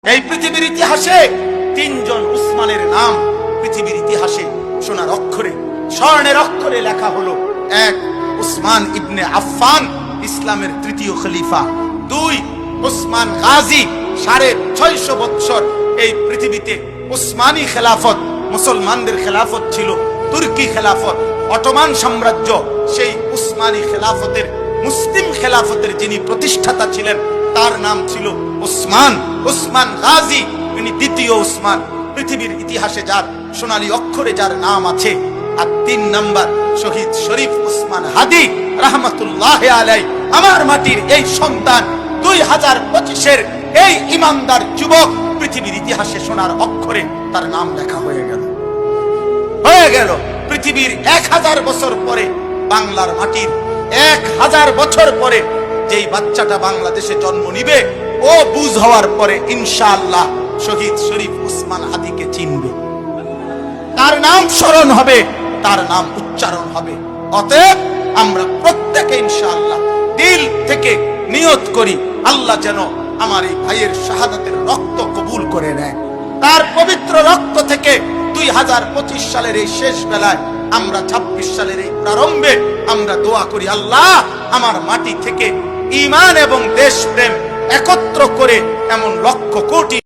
এই পৃথিবীর ইতিহাসে তিনজন উসমানের নাম পৃথিবীর ইতিহাসে সোনার অক্ষরে স্বর্ণের অক্ষরে লেখা হলো। এক, উসমান ইবনে আফফান, ইসলামের তৃতীয় খলিফা। দুই, উসমান গাজী, 650 বছর এই পৃথিবীতে উসমানী খেলাফত, মুসলমানদের খেলাফত ছিল। তুর্কি খেলাফত, অটোমান সাম্রাজ্য, সেই উসমানী খেলাফতের, মুসলিম খেলাফতের যিনি প্রতিষ্ঠাতা ছিলেন তার নাম ছিল উসমান। উসমান গাজী, তিনি দ্বিতীয় উসমান, পৃথিবীর ইতিহাসে যার সোনালী অক্ষরে যার নাম আছে। আর 3 নাম্বার শহীদ শরীফ উসমান হাদি রাহমাতুল্লাহ আলাই, আমার মাটির এই সন্তান, 2025-এর এই ইমানদার যুবক, পৃথিবীর ইতিহাসে সোনার অক্ষরে তার নাম লেখা হয়ে গেল। পৃথিবীর 1000 বছর পরে, বাংলার মাটির 1000 বছর পরে যেই বাচ্চাটা বাংলাদেশে জন্ম নিবে, ও বুঝ হওয়ার পরে ইনশাআল্লাহ শহীদ শরীফ উসমান হাদিকে চিনবে, তার নাম স্মরণ হবে, তার নাম উচ্চারণ হবে। অতএব আমরা প্রত্যেকে ইনশাআল্লাহ দিল থেকে নিয়ত করি, আল্লাহ যেন আমার এই ভাইয়ের শাহাদাতের রক্ত কবুল করে নেয়। তার পবিত্র রক্ত থেকে 2025 সালের এই শেষ বেলায়, আমরা 26 সালের এই প্রারম্ভে আমরা দোয়া করি, আল্লাহ আমার মাটি থেকে ঈমান এবং দেশপ্রেম একত্র করে এমন লক্ষ কোটি